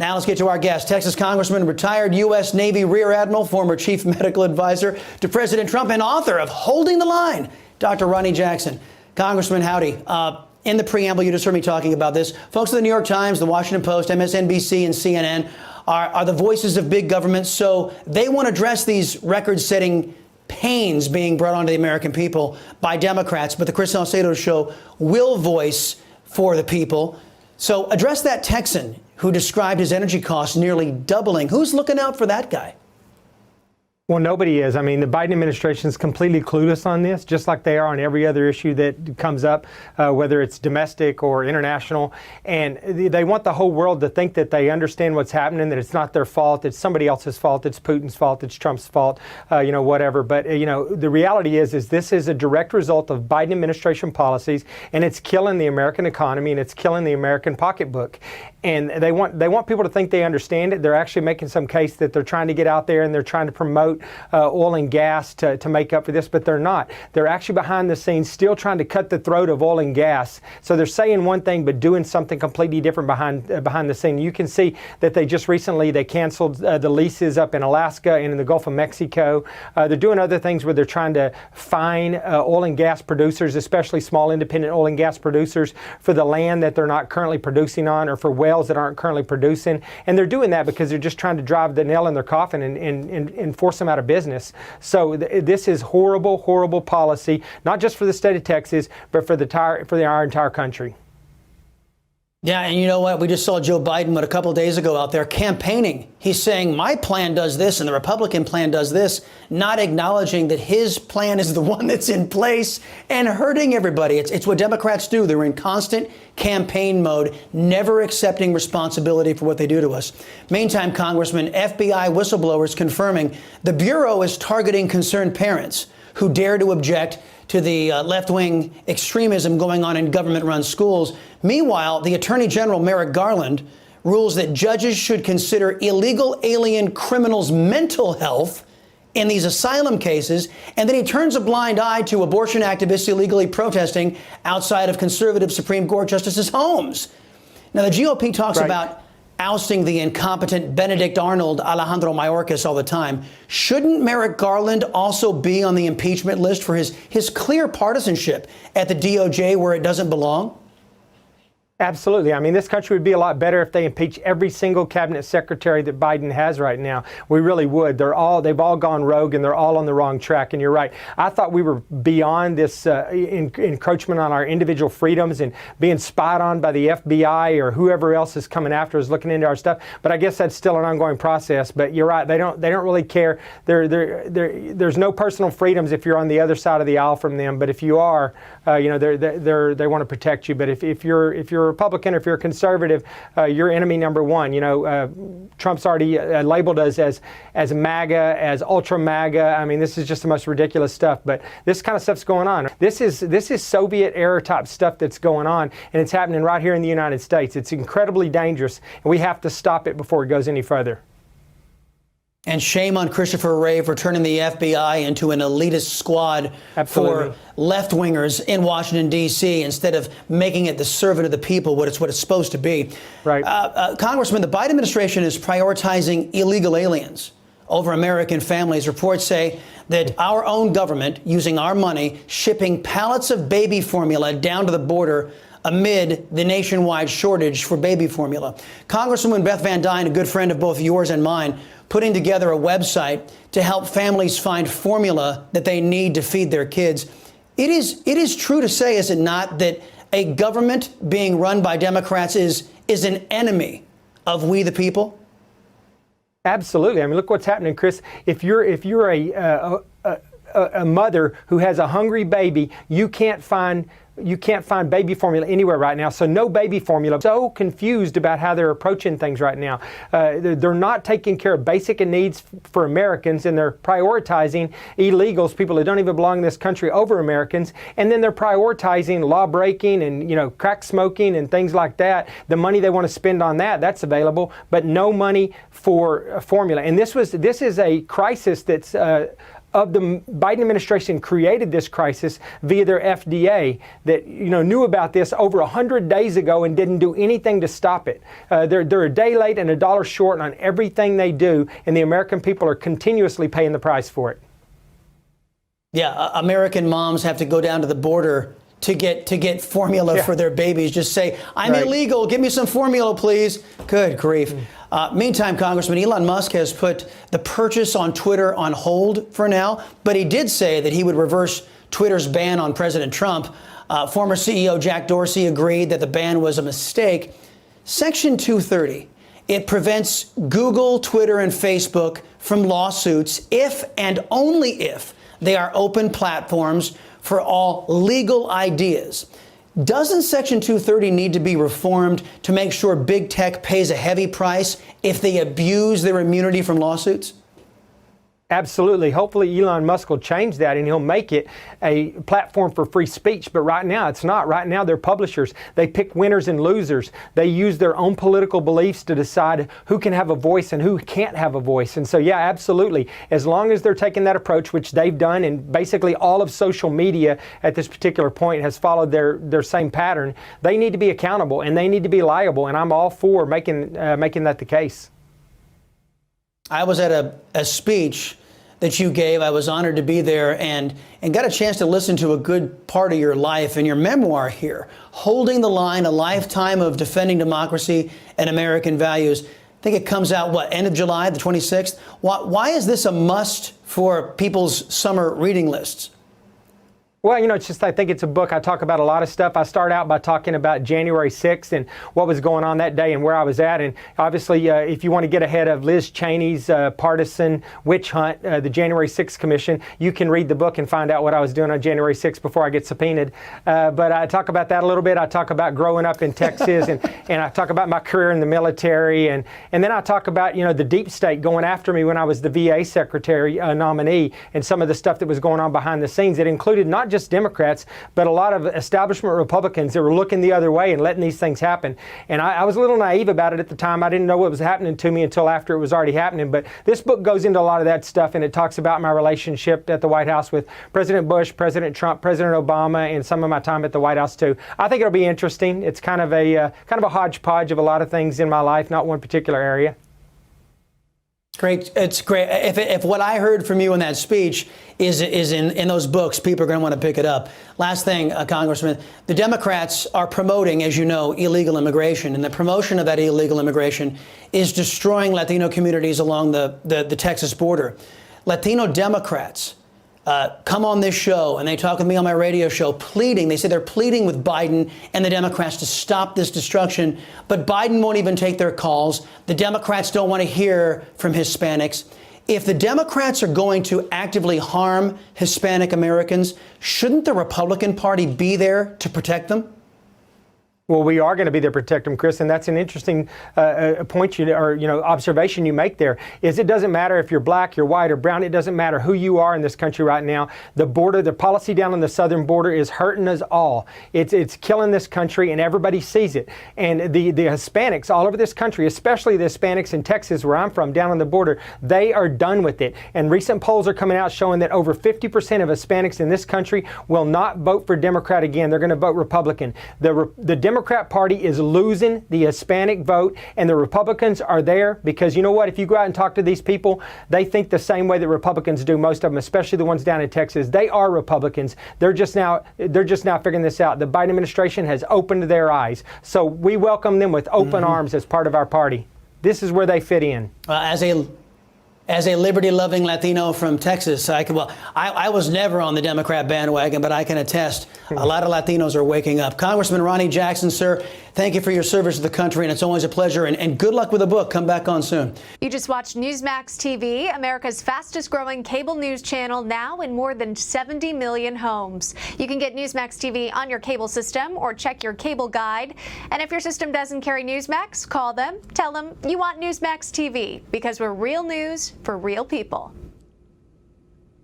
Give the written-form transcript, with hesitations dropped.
Now let's get to our guest, Texas Congressman, retired U.S. Navy Rear Admiral, former chief medical advisor to President Trump, and author of Holding the Line, Dr. Ronny Jackson. Congressman, howdy. In the preamble, you just heard me talking about this. Folks at the New York Times, the Washington Post, MSNBC, and CNN are the voices of big government, so they want to address these record-setting pains being brought onto the American people by Democrats, but the Chris Salcedo Show will voice for the people. So address that Texan who described his energy costs nearly doubling. Who's looking out for that guy? Well, nobody is. I mean, the Biden administration is completely clueless on this, just like they are on every other issue that comes up, whether it's domestic or international. And they want the whole world to think that they understand what's happening, that it's not their fault, it's somebody else's fault, it's Putin's fault, it's Trump's fault, whatever. But, the reality is this is a direct result of Biden administration policies, and it's killing the American economy and it's killing the American pocketbook. And they want people to think they understand it. They're actually making some case that they're trying to get out there and they're trying to promote oil and gas to make up for this, but they're not. They're actually behind the scenes still trying to cut the throat of oil and gas. So they're saying one thing but doing something completely different behind the scene. You can see that they just recently canceled the leases up in Alaska and in the Gulf of Mexico. They're doing other things where they're trying to fine oil and gas producers, especially small independent oil and gas producers, for the land that they're not currently producing on or for wells that aren't currently producing. And they're doing that because they're just trying to drive the nail in their coffin and force them out of business. So this is horrible, horrible policy, not just for the state of Texas, but for our entire country. Yeah, and you know what? We just saw Joe Biden, a couple of days ago out there campaigning. He's saying my plan does this and the Republican plan does this, not acknowledging that his plan is the one that's in place and hurting everybody. It's what Democrats do. They're in constant campaign mode, never accepting responsibility for what they do to us. Meantime, Congressman, FBI whistleblowers confirming the Bureau is targeting concerned parents who dare to object to the left-wing extremism going on in government-run schools. Meanwhile, the Attorney General, Merrick Garland, rules that judges should consider illegal alien criminals' mental health in these asylum cases, and then he turns a blind eye to abortion activists illegally protesting outside of conservative Supreme Court justices' homes. Now, the GOP talks about ousting the incompetent Benedict Arnold, Alejandro Mayorkas all the time. Shouldn't Merrick Garland also be on the impeachment list for his clear partisanship at the DOJ where it doesn't belong? Absolutely. I mean, this country would be a lot better if they impeach every single cabinet secretary that Biden has right now. We really would. They've all gone rogue and they're all on the wrong track. And you're right. I thought we were beyond this encroachment on our individual freedoms and being spied on by the FBI or whoever else is coming after us, looking into our stuff. But I guess that's still an ongoing process. But you're right. They don't really care. There's no personal freedoms if you're on the other side of the aisle from them. But if you are, they want to protect you. But if you're a Republican or if you're a conservative, you're enemy number one. Trump's already labeled us as MAGA, as ultra MAGA. I mean, this is just the most ridiculous stuff. But this kind of stuff's going on. This is Soviet era type stuff that's going on, and it's happening right here in the United States. It's incredibly dangerous, and we have to stop it before it goes any further. And shame on Christopher Wray for turning the FBI into an elitist squad for left-wingers in Washington, D.C., instead of making it the servant of the people, what it's supposed to be. Right. Congressman, the Biden administration is prioritizing illegal aliens over American families. Reports say that our own government, using our money, shipping pallets of baby formula down to the border amid the nationwide shortage for baby formula. Congresswoman Beth Van Duyne, a good friend of both yours and mine, putting together a website to help families find formula that they need to feed their kids. It is true to say, is it not, that a government being run by Democrats is an enemy of we the people? Absolutely. I mean, look what's happening, Chris. If you're a mother who has a hungry baby, you can't find baby formula anywhere right now. So no baby formula. So confused about how they're approaching things right now. They're not taking care of basic needs for Americans, and they're prioritizing illegals, people who don't even belong in this country, over Americans. And then they're prioritizing law breaking and, crack smoking and things like that. The money they want to spend on that's available, but no money for formula. And this is a crisis that's of the Biden administration created this crisis via their FDA that knew about this over 100 days ago and didn't do anything to stop it. They're a day late and a dollar short on everything they do, and the American people are continuously paying the price for it. Yeah, American moms have to go down to the border to get formula for their babies. Just say, I'm illegal, give me some formula, please. Good grief. Meantime, Congressman, Elon Musk has put the purchase on Twitter on hold for now, but he did say that he would reverse Twitter's ban on President Trump. Former CEO Jack Dorsey agreed that the ban was a mistake. Section 230, it prevents Google, Twitter, and Facebook from lawsuits if and only if they are open platforms for all legal ideas. Doesn't Section 230 need to be reformed to make sure big tech pays a heavy price if they abuse their immunity from lawsuits? Absolutely. Hopefully Elon Musk will change that and he'll make it a platform for free speech. But right now it's not. Right now they're publishers. They pick winners and losers. They use their own political beliefs to decide who can have a voice and who can't have a voice. And so, yeah, absolutely. As long as they're taking that approach, which they've done, and basically all of social media at this particular point has followed their same pattern, they need to be accountable and they need to be liable. And I'm all for making that the case. I was at a speech that you gave. I was honored to be there and got a chance to listen to a good part of your life and your memoir here, Holding the Line, a lifetime of defending democracy and American values. I think it comes out, end of July, the 26th? Why is this a must for people's summer reading lists? Well, it's just, I think it's a book. I talk about a lot of stuff. I start out by talking about January 6th and what was going on that day and where I was at. And obviously, if you want to get ahead of Liz Cheney's partisan witch hunt, the January 6th Commission, you can read the book and find out what I was doing on January 6th before I get subpoenaed. But I talk about that a little bit. I talk about growing up in Texas and I talk about my career in the military. And then I talk about, the deep state going after me when I was the VA secretary nominee and some of the stuff that was going on behind the scenes. It included not just Democrats, but a lot of establishment Republicans that were looking the other way and letting these things happen. And I was a little naive about it at the time. I didn't know what was happening to me until after it was already happening. But this book goes into a lot of that stuff, and it talks about my relationship at the White House with President Bush, President Trump, President Obama, and some of my time at the White House too. I think it'll be interesting. It's kind of a hodgepodge of a lot of things in my life, not one particular area. Great. It's great. If what I heard from you in that speech is in those books, people are going to want to pick it up. Last thing, Congressman, the Democrats are promoting, as you know, illegal immigration, and the promotion of that illegal immigration is destroying Latino communities along the Texas border. Latino Democrats come on this show and they talk with me on my radio show pleading. They say they're pleading with Biden and the Democrats to stop this destruction. But Biden won't even take their calls. The Democrats don't want to hear from Hispanics. If the Democrats are going to actively harm Hispanic Americans, shouldn't the Republican Party be there to protect them? Well, we are going to be there to protect them, Chris, and that's an interesting point observation you make there. Is it doesn't matter if you're black, you're white, or brown. It doesn't matter who you are in this country right now. The border, the policy down on the southern border is hurting us all. It's killing this country, and everybody sees it. And the Hispanics all over this country, especially the Hispanics in Texas, where I'm from, down on the border, they are done with it. And recent polls are coming out showing that over 50% of Hispanics in this country will not vote for Democrat again. They're going to vote Republican. The Democrat Party is losing the Hispanic vote, and the Republicans are there because, you know what, if you go out and talk to these people, they think the same way that Republicans do, most of them, especially the ones down in Texas. They are Republicans. They're just now figuring this out. The Biden administration has opened their eyes. So we welcome them with open arms as part of our party. This is where they fit in. As a liberty-loving Latino from Texas, I was never on the Democrat bandwagon, but I can attest a lot of Latinos are waking up. Congressman Ronny Jackson, sir, thank you for your service to the country, and it's always a pleasure. And good luck with the book. Come back on soon. You just watched Newsmax TV, America's fastest-growing cable news channel, now in more than 70 million homes. You can get Newsmax TV on your cable system or check your cable guide. And if your system doesn't carry Newsmax, call them. Tell them you want Newsmax TV because we're real news for real people.